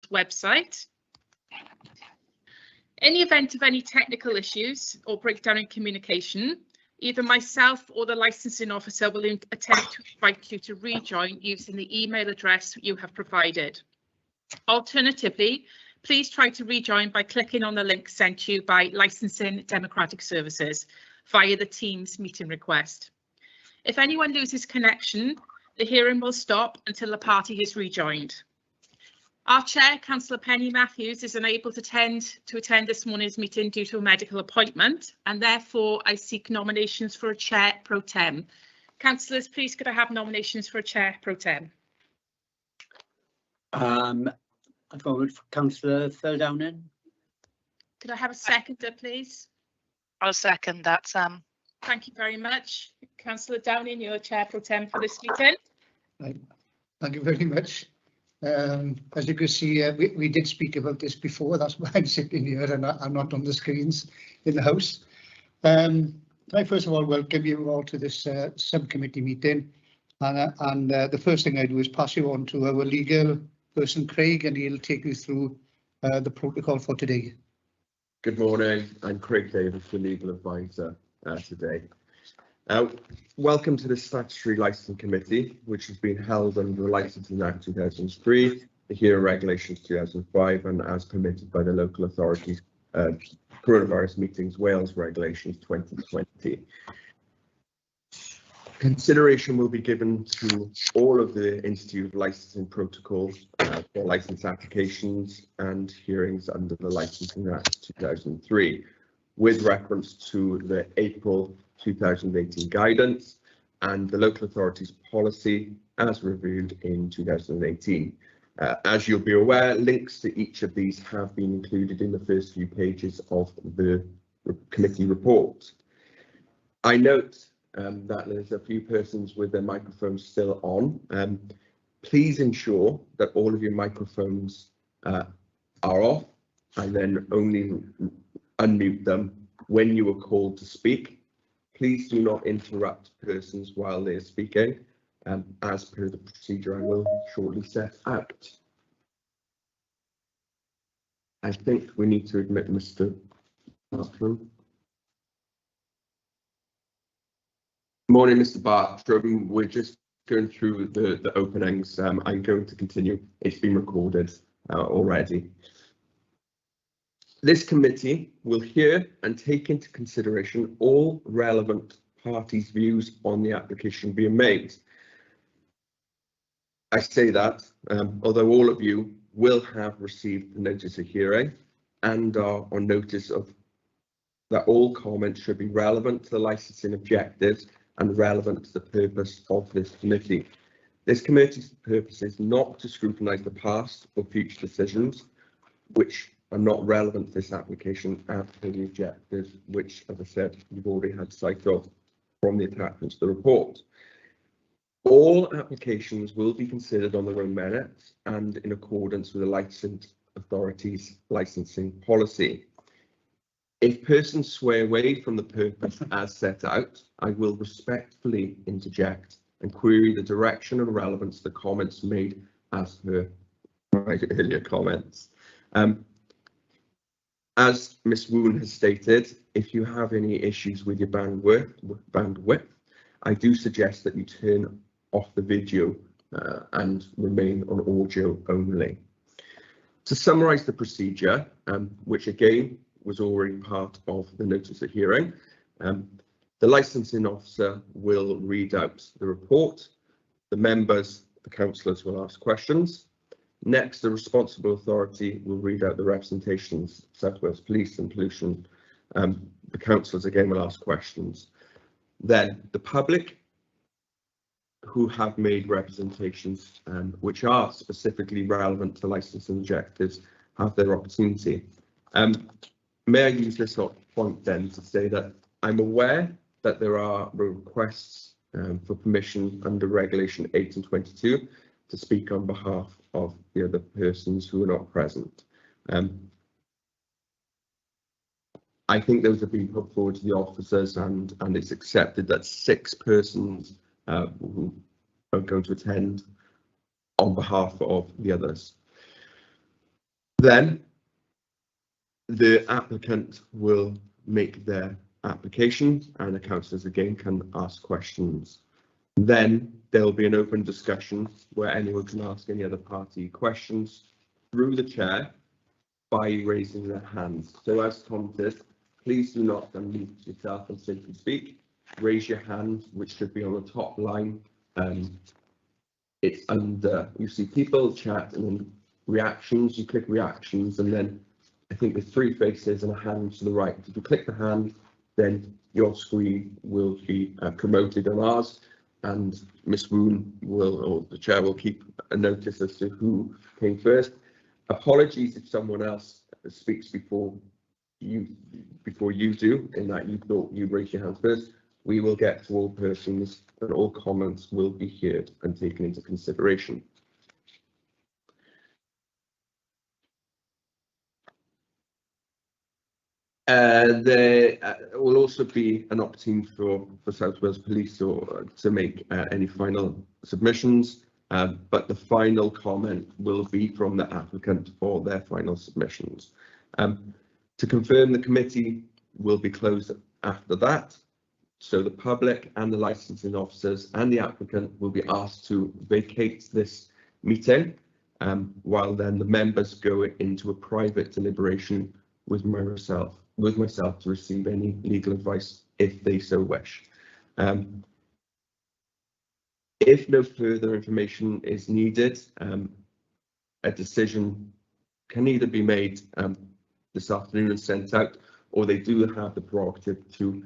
Trust website. In the event of any technical issues or breakdown in communication, either myself or the licensing officer will attempt to invite you to rejoin using the email address you have provided. Alternatively, please try to rejoin by clicking on the link sent to you by Licensing Democratic Services via the Teams meeting request. If anyone loses connection, the hearing will stop until the party is rejoined. Our Chair, Councillor Penny Matthews, is unable to attend this morning's meeting due to a medical appointment, and therefore I seek nominations for a Chair Pro Tem. Councillors, please could I have nominations for a Chair Pro Tem? I'd forward for Councillor Feldownen. Could I have a seconder, please? I'll second that, Sam. Thank you very much. Councillor Downing, you're Chair Pro Tem for this meeting. Right. Thank you very much. As you can see, we did speak about this before. That's why I'm sitting here and I'm not on the screens in the House. I first of all welcome you all to this subcommittee meeting. And the first thing I do is pass you on to our legal person, Craig, and he'll take you through the protocol for today. Good morning. I'm Craig Davis, the legal advisor today. Welcome to the Statutory Licensing Committee, which has been held under the Licensing Act 2003, the Hearing Regulations 2005, and as permitted by the local authorities, Coronavirus Meetings Wales Regulations 2020. Consideration will be given to all of the Institute of Licensing protocols for licence applications and hearings under the Licensing Act 2003, with reference to the April 2018 guidance and the local authorities policy as reviewed in 2018. As you'll be aware, links to each of these have been included in the first few pages of the committee report. I note that there's a few persons with their microphones still on. Please ensure that all of your microphones are off and then only unmute them when you are called to speak. Please do not interrupt persons while they're speaking, as per the procedure I will shortly set out. I think we need to admit Mr. Bartram. Morning, Mr. Bartram. We're just going through the openings. I'm going to continue. It's been recorded already. This committee will hear and take into consideration all relevant parties' views on the application being made. I say that although all of you will have received the notice of hearing and are on notice of that all comments should be relevant to the licensing objectives and relevant to the purpose of this committee. This committee's purpose is not to scrutinise the past or future decisions, which are not relevant to this application as per the objectives, which, as I said, you've already had sight of from the attachment to the report. All applications will be considered on their own merits and in accordance with the licensed authority's licensing policy. If persons sway away from the purpose as set out, I will respectfully interject and query the direction and relevance of the comments made as per my earlier comments. As Ms. Woon has stated, if you have any issues with your bandwidth, I do suggest that you turn off the video and remain on audio only. To summarise the procedure, which again was already part of the notice of hearing, the licensing officer will read out the report. The members, the councillors, will ask questions. Next, the responsible authority will read out the representations, South Wales Police and Pollution. The councillors again will ask questions. Then the public who have made representations which are specifically relevant to licensing objectives have their opportunity. May I use this point then to say that I'm aware that there are requests for permission under Regulation 8 and 22 to speak on behalf of the other persons who are not present. I think those have been put forward to the officers, and it's accepted that 6 persons who are going to attend on behalf of the others. Then the applicant will make their application and the councillors again can ask questions. Then there will be an open discussion where anyone can ask any other party questions through the chair by raising their hands. So as Tom said, please do not unmute yourself and simply speak. Raise your hand, which should be on the top line. It's under, you see people, chat, and then reactions. You click reactions, and then I think there's 3 faces and a hand to the right. If you click the hand, then your screen will be promoted on ours, and Miss Woon will, or the chair will keep a notice as to who came first. Apologies if someone else speaks before you do, in that you thought you'd raise your hand first. We will get to all persons and all comments will be heard and taken into consideration. There will also be an opportunity for South Wales Police to make any final submissions, but the final comment will be from the applicant for their final submissions. To confirm, the committee will be closed after that, so the public and the licensing officers and the applicant will be asked to vacate this meeting, while then the members go into a private deliberation with myself to receive any legal advice if they so wish. If no further information is needed, a decision can either be made this afternoon and sent out, or they do have the prerogative to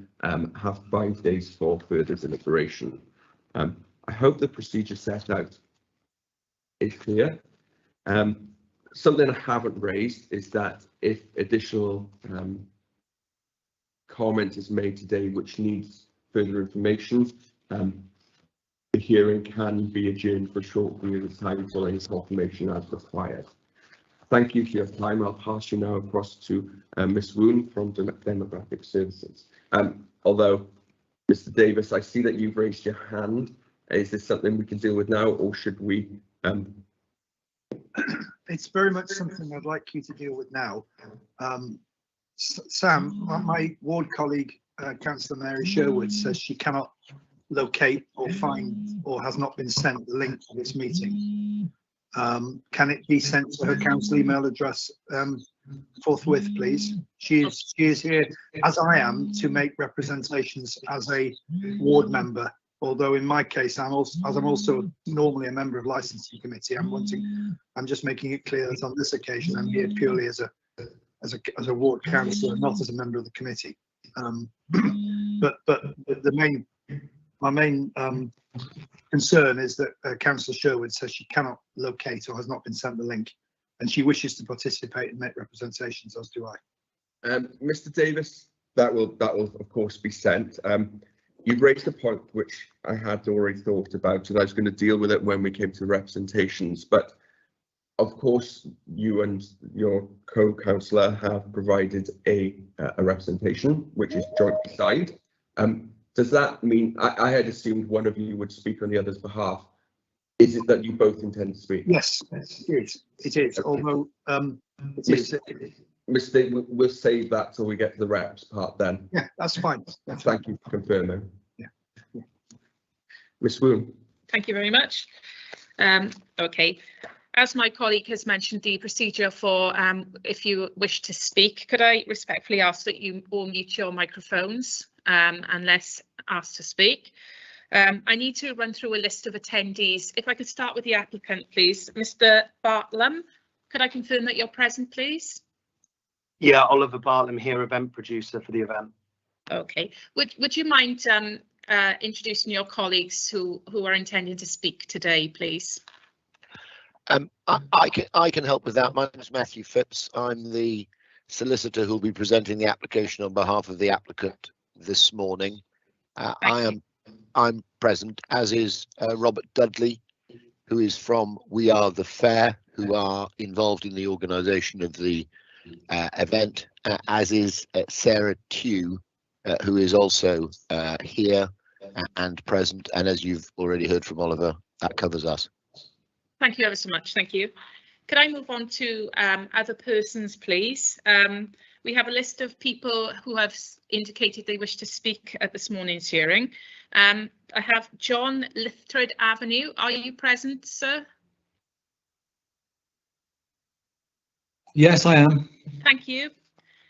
have 5 days for further deliberation. I hope the procedure set out is clear. Something I haven't raised is that if additional comment is made today which needs further information, the hearing can be adjourned for a short period of time following confirmation as required. Thank you for your time. I'll pass you now across to Ms. Woon from Demographic Services. Although, Mr. Davis, I see that you've raised your hand. Is this something we can deal with now, or should we? It's very much something I'd like you to deal with now. Sam, my ward colleague, Councillor Mary Sherwood, says she cannot locate or find or has not been sent the link to this meeting. Can it be sent to her council email address forthwith, please? She is here, as I am, to make representations as a ward member. Although in my case, I'm also normally a member of licensing committee. I'm just making it clear that on this occasion I'm here purely as a ward councillor, not as a member of the committee. But my main concern is that Councillor Sherwood says she cannot locate or has not been sent the link, and she wishes to participate and make representations, as do I. Mr. Davis, that will of course be sent. You've raised a point which I had already thought about, and I was going to deal with it when we came to representations. But of course, you and your co-councillor have provided a representation, which is jointly signed. Does that mean, I had assumed one of you would speak on the other's behalf? Is it that you both intend to speak? Yes, it is. It is. Okay. Although it is. Mr. We'll save that till we get to the reps part then. Yeah, that's fine. Thank you for confirming. Yeah. Ms. Woon. Thank you very much. Okay. As my colleague has mentioned, the procedure for if you wish to speak, could I respectfully ask that you all mute your microphones unless asked to speak. I need to run through a list of attendees. If I could start with the applicant, please. Mr. Bartlam, could I confirm that you're present, please? Yeah, Oliver Bartlam here, event producer for the event. Okay. Would you mind introducing your colleagues who are intending to speak today, please? I can help with that. My name is Matthew Phipps. I'm the solicitor who will be presenting the application on behalf of the applicant this morning. I'm present, as is Robert Dudley, who is from We Are the Fair, who are involved in the organisation of the event, as is Sarah Tew, who is also here and present. And as you've already heard from Oliver, that covers us. Thank you ever so much. Thank you. Could I move on to other persons, please? We have a list of people who have indicated they wish to speak at this morning's hearing. I have John Lithred Avenue. Are you present, sir? Yes, I am. Thank you.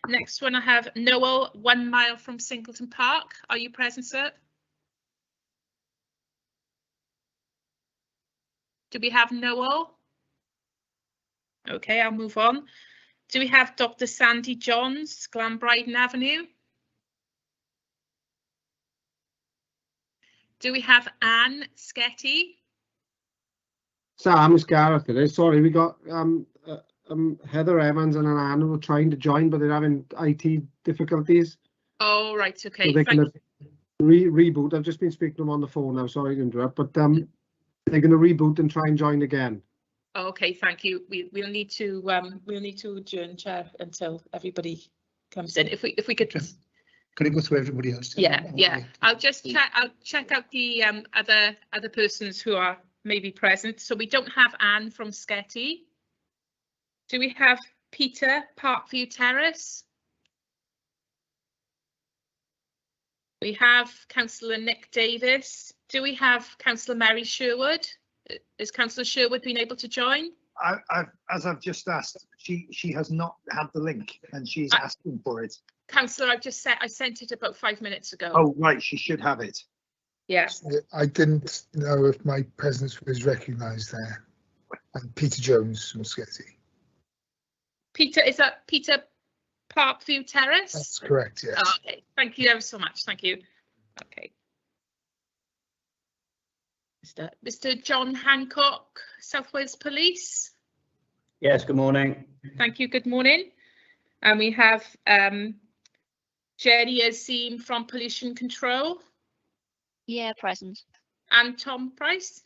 Next one, I have Noel, 1 mile from Singleton Park. Are you present, sir? Do we have Noel? Okay, I'll move on. Do we have Dr. Sandy Johns, Glanbryden Avenue? Do we have Anne Sketty? Sam, it's Gareth today. Sorry, we got Heather Evans and Anne who are trying to join, but they're having IT difficulties. Oh, right, okay. So they're going to reboot. I've just been speaking to them on the phone now. Sorry to interrupt, but they're going to reboot and try and join again. Okay, thank you. We'll need to adjourn, Chair, until everybody comes in. If we could. Could I go through everybody else? Yeah. I'll just check out the other persons who are maybe present. So we don't have Anne from Sketty. Do we have Peter, Parkview Terrace? We have Councillor Nick Davis. Do we have Councillor Mary Sherwood? Is Councillor Sherwood been able to join? As I've just asked, she has not had the link and she's asking for it. Councillor, I sent it about 5 minutes ago. Oh, right, she should have it. Yes. I didn't know if my presence was recognised there. And Peter Jones from Sketty. Peter, is that Peter Parkview Terrace? That's correct, yes. Oh, okay, thank you ever so much. Thank you. Okay. Mr. John Hancock, South Wales Police. Yes, good morning. Thank you, good morning. And we have Jenny Azim from Pollution Control. Yeah, present. And Tom Price.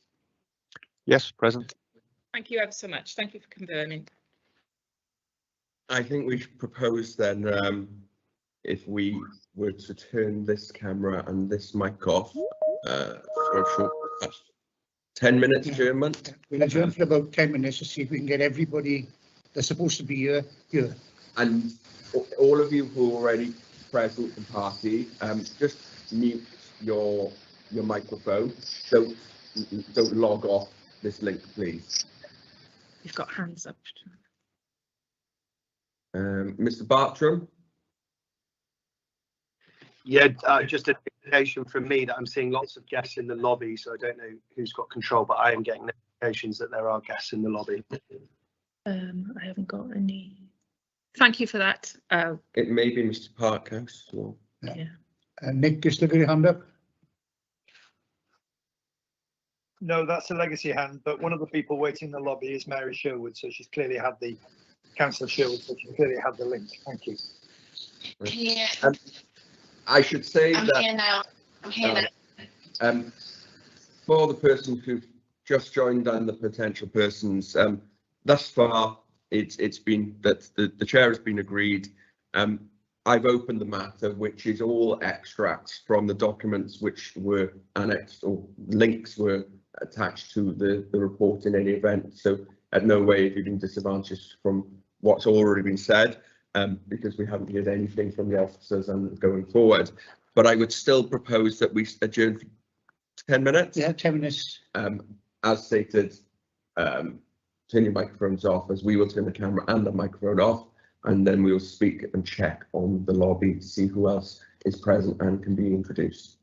Yes, present. Thank you ever so much. Thank you for confirming. I think we should propose then, if we were to turn this camera and this mic off for a short 10 minutes adjournment. We'll adjourn for about 10 minutes to see if we can get everybody that's supposed to be here. And all of you who are already present and party, just mute your microphone. Don't log off this link, please. You've got hands up. Mr. Bartram. Yeah, just an indication from me that I'm seeing lots of guests in the lobby, so I don't know who's got control, but I am getting notifications that there are guests in the lobby. I haven't got any. Thank you for that. It may be Mr. Parkhouse. Or... Yeah. Nick, you still got your hand up? No, that's a legacy hand, but one of the people waiting in the lobby is Mary Sherwood, so she's clearly had the Councillor Sherwood, so she's clearly had the link. Thank you. Yeah. I should say I'm that here now. I'm here now. For the person who've just joined and the potential persons, thus far it's been that the chair has been agreed. I've opened the matter, which is all extracts from the documents which were annexed or links were attached to the report in any event. So at no way have you been disadvantaged from what's already been said, because we haven't heard anything from the officers and going forward. But I would still propose that we adjourn for 10 minutes. Yeah, 10 minutes. As stated, turn your microphones off, as we will turn the camera and the microphone off, and then we will speak and check on the lobby to see who else is present and can be introduced.